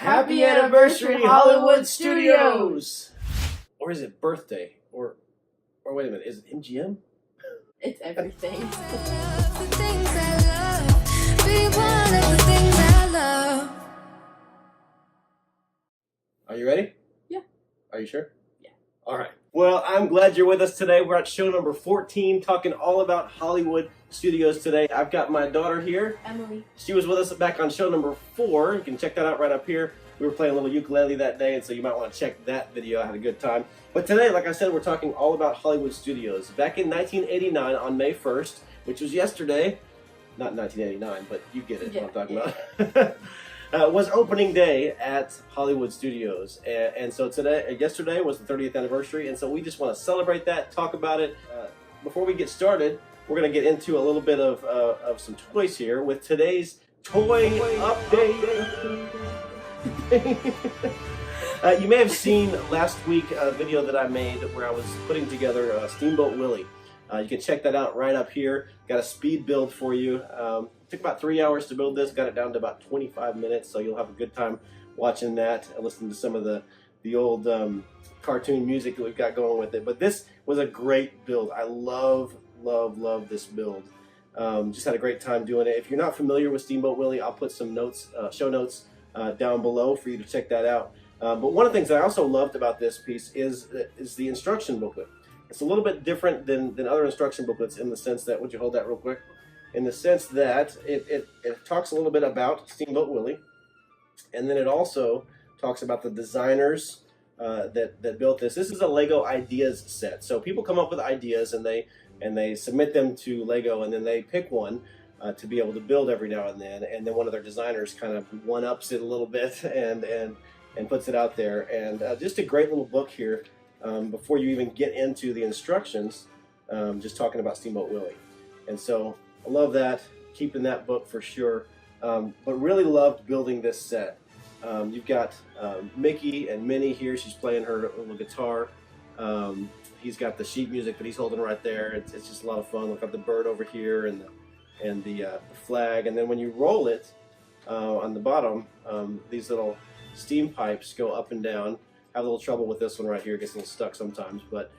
Happy anniversary, Hollywood Studios! Or is it birthday? Or wait a minute, is it MGM? It's everything. Are you ready? Yeah. Are you sure? Yeah. All right. Well, I'm glad you're with us today. We're at show number 14, talking all about Hollywood Studios today. I've got my daughter here, Emily. She was with us back on show number 4. You can check that out right up here. We were playing a little ukulele that day, and so you might want to check that video. I had a good time. But today, like I said, we're talking all about Hollywood Studios. Back in 1989, on May 1st, which was yesterday, not 1989, but you get it, what I'm talking about, was opening day at Hollywood Studios. And so yesterday was the 30th anniversary, and so we just want to celebrate that, talk about it. Before we get started, we're going to get into a little bit of some toys here with today's toy update. You may have seen last week a video that I made where I was putting together Steamboat Willie. You can check that out right up here. Got a speed build for you. Took about 3 hours to build this. Got it down to about 25 minutes, so you'll have a good time watching that and listening to some of the old cartoon music that we've got going with it. But this was a great build. I love this build. Just had a great time doing it. If you're not familiar with Steamboat Willie, I'll put some notes, show notes down below for you to check that out. But one of the things that I also loved about this piece is the instruction booklet. It's a little bit different than other instruction booklets in the sense that, would you hold that real quick? In the sense that it talks a little bit about Steamboat Willie, and then it also talks about the designers that built this. This is a Lego ideas set. So people come up with ideas and they submit them to Lego, and then they pick one to be able to build every now and then one of their designers kind of one-ups it a little bit and puts it out there. And just a great little book here before you even get into the instructions, just talking about Steamboat Willie. And so I love that, keeping that book for sure, but really loved building this set. You've got Mickey and Minnie here. She's playing her little guitar. He's got the sheet music that he's holding right there. It's just a lot of fun. Look at the bird over here and the flag. And then when you roll it on the bottom, these little steam pipes go up and down. I have a little trouble with this one right here. It gets a little stuck sometimes, but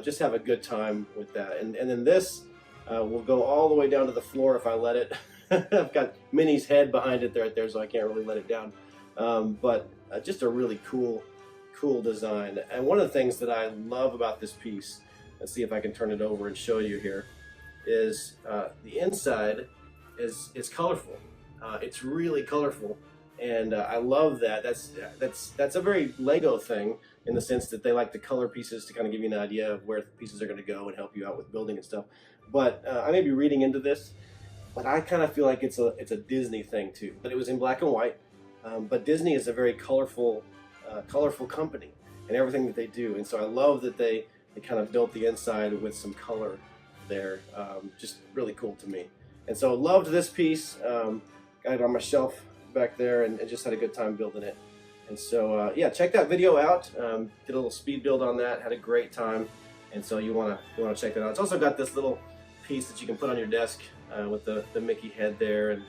just have a good time with that. And then this will go all the way down to the floor if I let it. I've got Minnie's head behind it right there, so I can't really let it down. But just a really cool design. And one of the things that I love about this piece, let's see if I can turn it over and show you here, is the inside is colorful. It's really colorful, and I love that. That's a very Lego thing in the sense that they like to color pieces to kind of give you an idea of where pieces are going to go and help you out with building and stuff. But I may be reading into this, but I kind of feel like it's a Disney thing too. But it was in black and white. But Disney is a very colorful company and everything that they do, and so I love that they kind of built the inside with some color there. Just really cool to me. And so loved this piece. Got it on my shelf back there and just had a good time building it. And so yeah, check that video out. Did a little speed build on that, had a great time. And so you wanna check that out. It's also got this little piece that you can put on your desk with the Mickey head there, and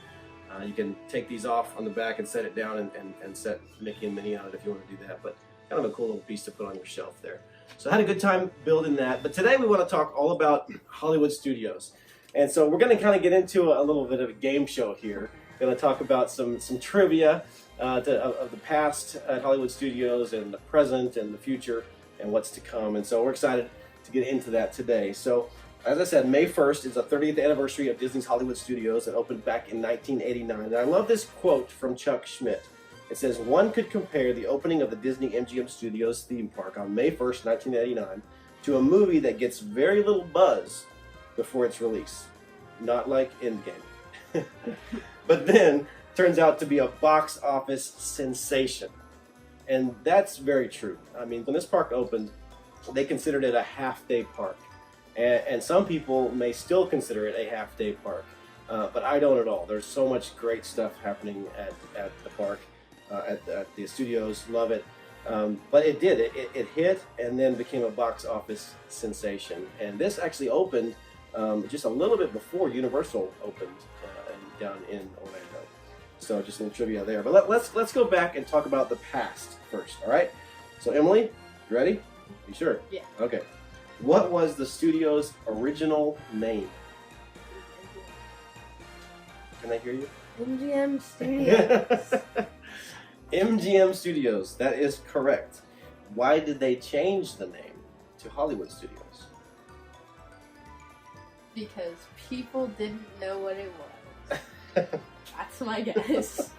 you can take these off on the back and set it down and set Mickey and Minnie on it if you want to do that. But kind of a cool little piece to put on your shelf there. So I had a good time building that. But today we want to talk all about Hollywood Studios. And so we're going to kind of get into a little bit of a game show here. We're going to talk about some trivia of the past at Hollywood Studios and the present and the future and what's to come. And so we're excited to get into that today. So as I said, May 1st is the 30th anniversary of Disney's Hollywood Studios that opened back in 1989. And I love this quote from Chuck Schmidt. It says, "One could compare the opening of the Disney MGM Studios theme park on May 1st, 1989 to a movie that gets very little buzz before its release. Not like Endgame. But then turns out to be a box office sensation." And that's very true. I mean, when this park opened, they considered it a half-day park. And some people may still consider it a half-day park, but I don't at all. There's so much great stuff happening at the park, at the studios. Love it. But it did. It hit and then became a box office sensation. And this actually opened just a little bit before Universal opened down in Orlando. So just a little trivia there. But let's go back and talk about the past first. All right. So Emily, you ready? You sure? Yeah. Okay. What was the studio's original name? Can I hear you? MGM Studios. MGM Studios. That is correct. Why did they change the name to Hollywood Studios? Because people didn't know what it was. That's my guess.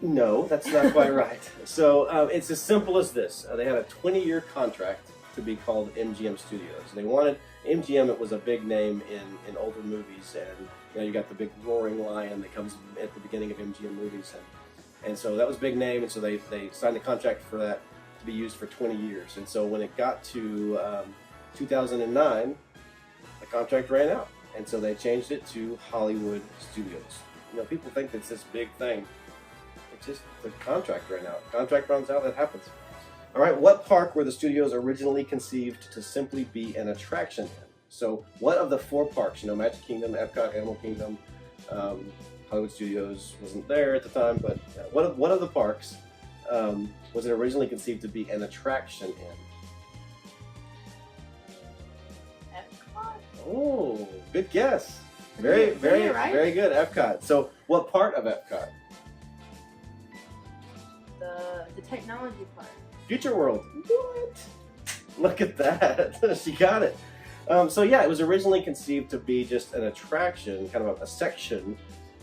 No, that's not quite right. So it's as simple as this. They had a 20-year contract to be called MGM Studios. They wanted MGM. It was a big name in older movies, and you got the big roaring lion that comes at the beginning of MGM movies, and so that was a big name, and so they signed a contract for that to be used for 20 years. And so when it got to 2009, the contract ran out, and so they changed it to Hollywood Studios. People think it's this big thing. It's just the contract ran out. Contract runs out, that happens. All right, what park were the studios originally conceived to simply be an attraction in? So what of the 4 parks, Magic Kingdom, Epcot, Animal Kingdom, Hollywood Studios wasn't there at the time, but what of the parks was it originally conceived to be an attraction in? Epcot? Oh, good guess. Very good, Epcot. So what part of Epcot? The technology part. Future World. What? Look at that. She got it. So yeah, it was originally conceived to be just an attraction, kind of a section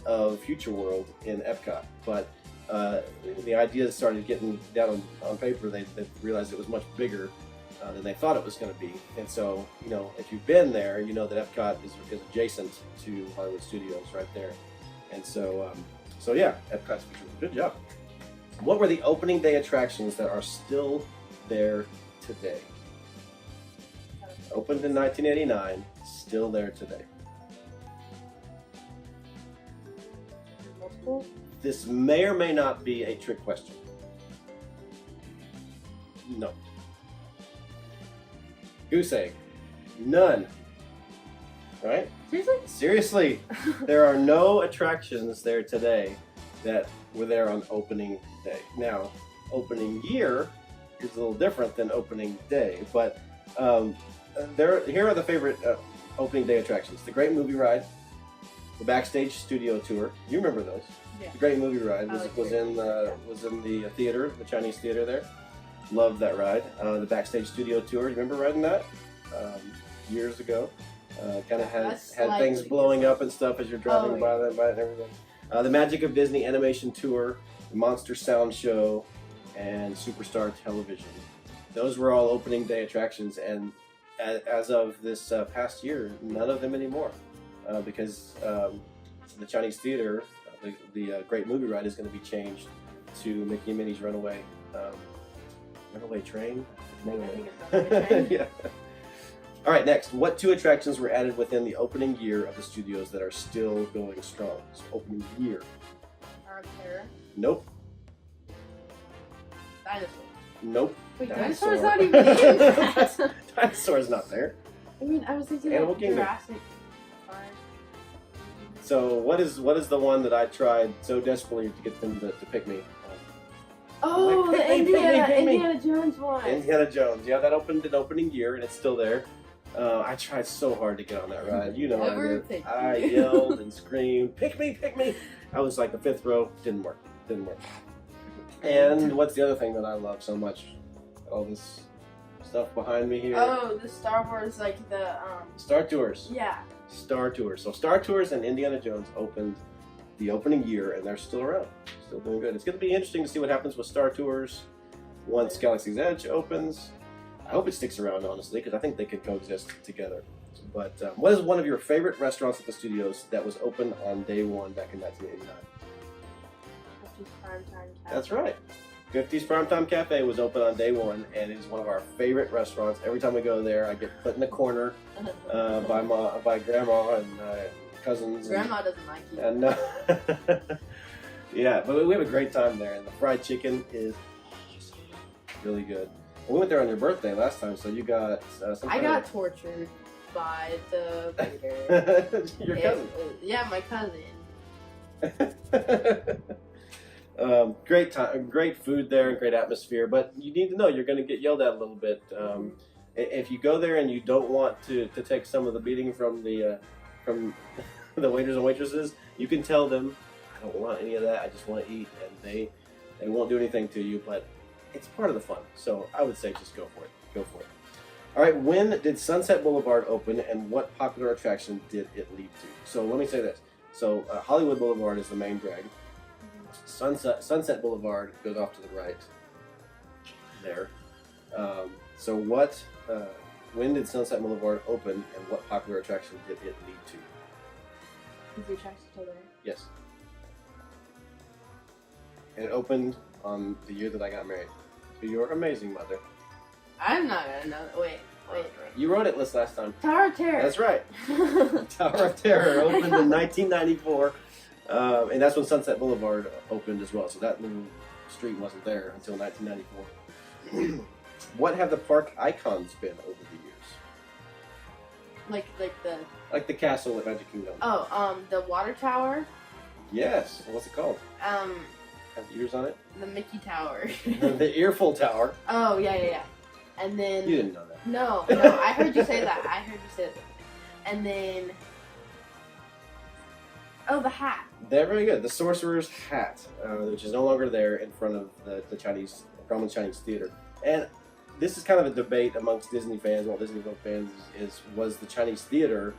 of Future World in Epcot. But the idea started getting down on paper. They realized it was much bigger than they thought it was going to be. And so, if you've been there, you know that Epcot is adjacent to Hollywood Studios right there. And so, yeah, Epcot's Future World. Good job. What were the opening day attractions that are still there today? Opened in 1989, still there today. Multiple? This may or may not be a trick question. No. Goose egg. None. Right? Seriously? Seriously. There are no attractions there today that were there on opening day. Now, opening year is a little different than opening day, but here are the favorite opening day attractions. The Great Movie Ride, the Backstage Studio Tour. You remember those? Yeah. The Great Movie Ride was in the theater, the Chinese theater there. Loved that ride. The Backstage Studio Tour. You remember riding that years ago? Kind of had things blowing up and stuff as you're driving by it and everything. The Magic of Disney Animation Tour, the Monster Sound Show, and Superstar Television. Those were all opening day attractions, and as of this past year, none of them anymore, because the Chinese theater, the Great Movie Ride, is going to be changed to Mickey and Minnie's Runaway Train. Yeah. All right, next. What 2 attractions were added within the opening year of the studios that are still going strong? So opening year. Terror. Nope. Dinosaur. Nope. Wait, Dinosaur's not even in that. Dinosaur's not there. I mean, I was thinking Animal like Kingdom. Jurassic Park. So what is the one that I tried so desperately to get them to pick me? Oh, Like, the pick me. Indiana Jones one. Indiana Jones. Yeah, that opened in opening year, and it's still there. I tried so hard to get on that ride. Never I picked did. I you. yelled and screamed, "Pick me, pick me!" I was like the 5th row. Didn't work. And what's the other thing that I love so much? All this stuff behind me here. Oh, the Star Wars, like the Star Tours. Yeah. Star Tours. So Star Tours and Indiana Jones opened the opening year, and they're still around. Still doing good. It's going to be interesting to see what happens with Star Tours once Galaxy's Edge opens. I hope it sticks around, honestly, because I think they could coexist together. But what is one of your favorite restaurants at the studios that was open on day 1 back in 1989? 50's Primetime Cafe. That's right. 50's Primetime Cafe was open on day 1, and it is one of our favorite restaurants. Every time we go there, I get put in a corner by Grandma and cousins. Grandma doesn't like you. And yeah, but we have a great time there, and the fried chicken is really good. We went there on your birthday last time, so you got I got tortured by the waiter. Your cousin. Yeah, my cousin. Great time, great food there, and great atmosphere. But you need to know you're going to get yelled at a little bit. If you go there and you don't want to take some of the beating from the waiters and waitresses, you can tell them, I don't want any of that. I just want to eat, and they won't do anything to you. But it's part of the fun. So I would say just go for it. Go for it. All right. When did Sunset Boulevard open, and what popular attraction did it lead to? So let me say this. So Hollywood Boulevard is the main drag. Sunset Boulevard goes off to the right there. So when did Sunset Boulevard open, and what popular attraction did it lead to? Is the attraction still there? Yes. And it opened on the year that I got married to your amazing mother. I'm not gonna know. Wait. You wrote it last time. Tower of Terror. That's right. Tower of Terror opened in 1994. And that's when Sunset Boulevard opened as well. So that little street wasn't there until 1994. What have the park icons been over the years? Like the castle at Magic Kingdom. Oh, the water tower. Yes. What's it called? Has ears on it? The Mickey Tower. The Earful Tower. Oh yeah. And then you didn't know that. No. I heard you say that. And then the hat. They're very good. The Sorcerer's Hat, which is no longer there in front of the prominent Chinese theater. And this is kind of a debate amongst Disney fans, Walt Disney World fans, was the Chinese theater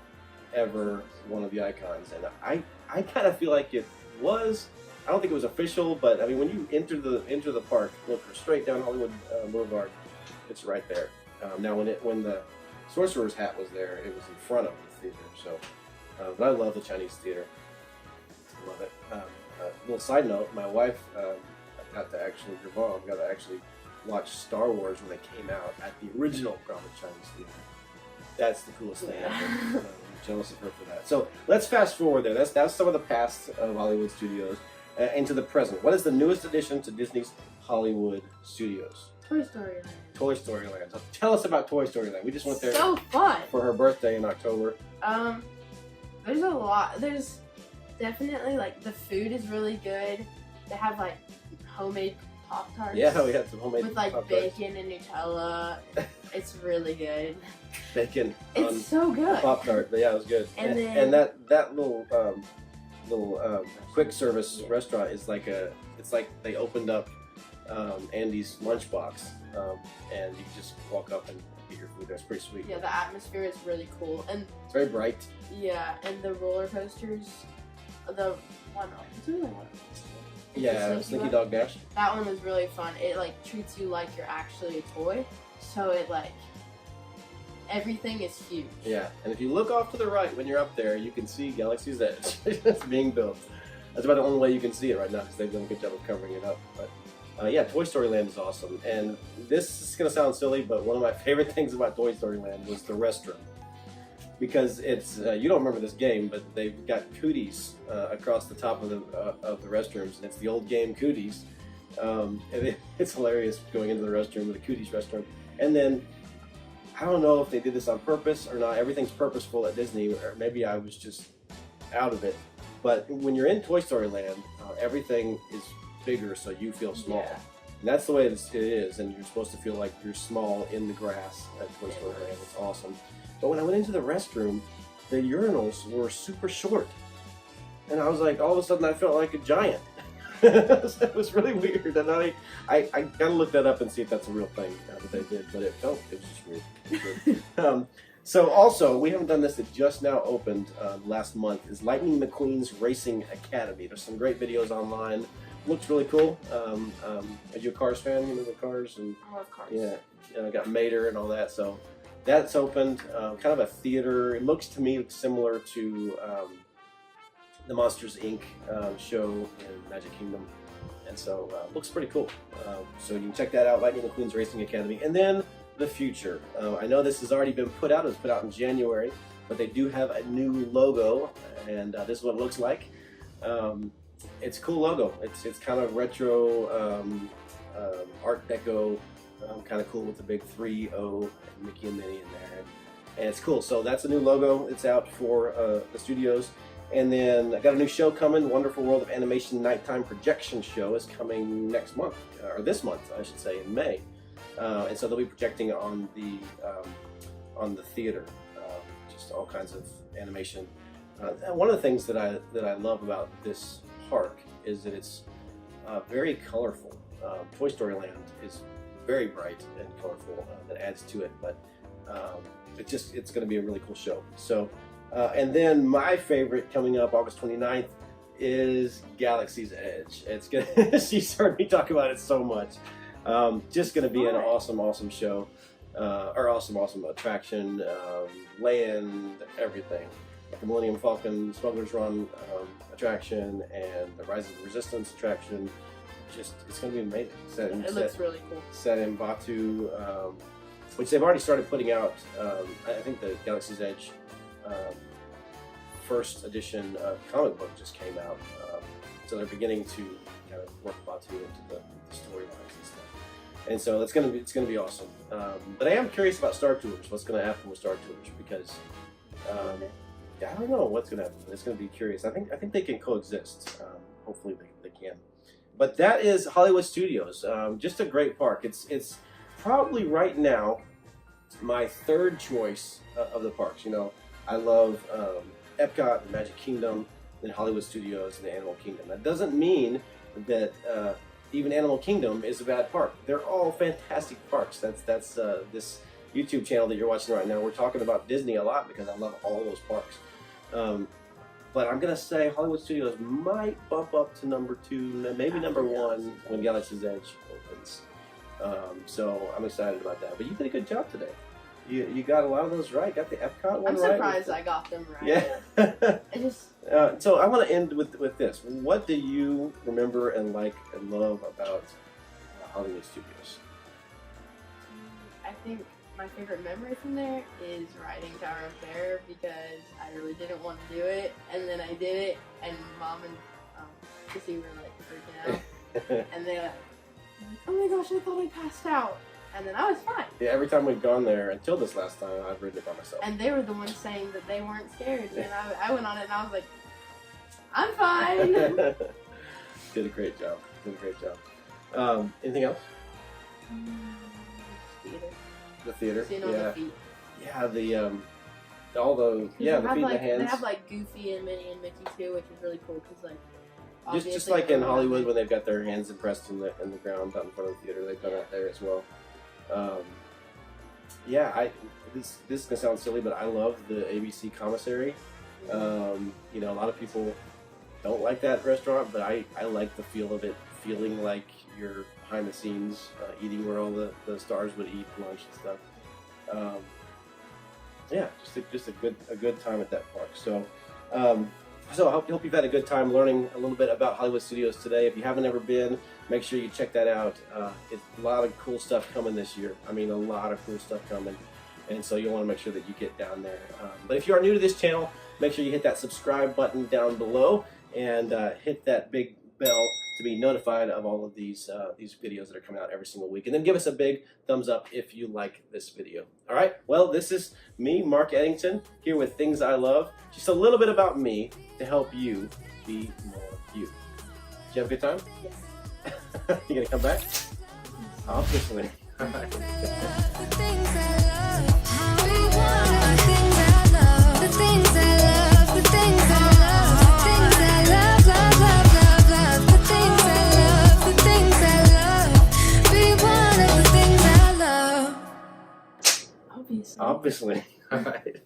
ever one of the icons? And I kind of feel like it was. I don't think it was official, but I mean, when you enter the park, look straight down Hollywood Boulevard, it's right there. Now, when the Sorcerer's Hat was there, it was in front of the theater. So, but I love the Chinese theater. Love it. Little side note: my wife got to actually watch Star Wars when they came out at the original prominent Chinese theater. That's the coolest thing ever. I'm jealous of her for that. So let's fast forward there. That's some of the past of Hollywood Studios into the present. What is the newest addition to Disney's Hollywood Studios? Toy Story Land. Toy Story Land. So tell us about Toy Story Land. We just went there. So fun. For her birthday in October. There's a lot. There's definitely the food is really good. They have homemade Pop-Tarts. Yeah, we had some homemade with Pop-Tarts. bacon and Nutella. It's really good. Bacon. It's so good. Pop-Tart. Yeah, it was good. And that little quick service restaurant is it's like they opened up Andy's lunchbox, and you just walk up and get your food. That's pretty sweet. Yeah, the atmosphere is really cool, and it's very bright. Yeah, and the roller coasters, the one. Yeah, Slinky Dog Dash. That one was really fun. It treats you like you're actually a toy, so it everything is huge. Yeah, and if you look off to the right when you're up there, you can see Galaxy's Edge. It's being built. That's about the only way you can see it right now because they've done a good job of covering it up. But yeah, Toy Story Land is awesome. And this is going to sound silly, but one of my favorite things about Toy Story Land was the restroom. Because it's, you don't remember this game, but they've got cooties across the top of the restrooms, and it's the old game Cooties. And it's hilarious going into the restroom, the Cooties restroom. And then, I don't know if they did this on purpose or not. Everything's purposeful at Disney, or maybe I was just out of it. But when you're in Toy Story Land, everything is bigger, so you feel small. Yeah. And that's the way it is, and you're supposed to feel like you're small in the grass at Toy Story Land. It's awesome. But when I went into the restroom, the urinals were super short. And I was like, all of a sudden I felt like a giant. It was really weird. And I gotta look that up and see if that's a real thing that they did. But it was just weird. So also, we haven't done this, it just now opened last month, is Lightning McQueen's Racing Academy. There's some great videos online. Looks really cool. Are you a Cars fan? You remember Cars? I love Cars. Yeah, I got Mater and all that. So that's opened, kind of a theater. It looks to me similar to the Monsters Inc. Show in Magic Kingdom. And so looks pretty cool. So you can check that out, Lightning McQueen's Racing Academy. And then the future. I know this has already been put out. It was put out in January, but they do have a new logo, and this is what it looks like. It's a cool logo. It's kind of retro, Art Deco, kind of cool with the big 3-0 and Mickey and Minnie in there, and it's cool. So that's a new logo. It's out for the studios, And then I got a new show coming. Wonderful World of Animation Nighttime Projection Show is coming next month, or this month, I should say, in May. And so they'll be projecting on the theater, just all kinds of animation. One of the things that I love about this park is that it's very colorful. Toy Story Land is very bright and colorful. That adds to it, but it's going to be a really cool show. So, and then my favorite coming up August 29th is Galaxy's Edge. It's gonna. She's heard me talk about it so much. Just going to be an awesome show, or awesome attraction, land, everything. Like the Millennium Falcon Smuggler's Run attraction and the Rise of the Resistance attraction. It's going to be amazing. It looks really cool. Set in Batu, which they've already started putting out. I think the Galaxy's Edge first edition comic book just came out, so they're beginning to kind of work Batu into the storylines and stuff. And so it's going to be awesome. But I am curious about Star Tours. What's going to happen with Star Tours? Because I don't know what's going to happen. It's going to be curious. I think they can coexist. Hopefully they can. But that is Hollywood Studios. Just a great park. It's probably right now my third choice of the parks. You know, I love Epcot, the Magic Kingdom, then Hollywood Studios, and the Animal Kingdom. That doesn't mean that even Animal Kingdom is a bad park. They're all fantastic parks. That's this YouTube channel that you're watching right now. We're talking about Disney a lot because I love all those parks. But I'm gonna say Hollywood Studios might bump up to number 2, maybe number 1 when Galaxy's Edge opens. So I'm excited about that. But you did a good job today. You got a lot of those right. Got the Epcot one right. I'm surprised I got them right. Yeah. So I want to end with this. What do you remember and like and love about Hollywood Studios? I think my favorite memory from there is riding Tower of Terror because I really didn't want to do it, and then I did it, and Mom and Sissy were like freaking out, and they're like, "Oh my gosh, I thought I passed out," and then I was fine. Yeah, every time we've gone there until this last time, I've ridden it by myself. And they were the ones saying that they weren't scared, and I went on it and I was like, "I'm fine." Did a great job. Anything else? Theater. The theater. Seeing all the feet. Yeah, all the feet and the hands. They have like Goofy and Minnie and Mickey too, which is really cool because like just like in Hollywood when they've got their hands impressed in the ground out in front of the theater, they've done that there as well. This is gonna sound silly, but I love the ABC commissary. You know, a lot of people don't like that restaurant, but I like the feel of it, feeling like you're behind the scenes, eating where all the stars would eat lunch and stuff. Yeah, just a good time at that park. So, I hope you've had a good time learning a little bit about Hollywood Studios today. If you haven't ever been, make sure you check that out. It's a lot of cool stuff coming this year. I mean, a lot of cool stuff coming. And so you'll want to make sure that you get down there. But if you are new to this channel, make sure you hit that subscribe button down below and hit that big bell to be notified of all of these videos that are coming out every single week. And then give us a big thumbs up if you like this video. All right, well, this is me, Mark Eddington, here with Things I Love. Just a little bit about me to help you be more you. Did you have a good time? Yes. You gonna come back? Obviously. All right. Obviously. All right.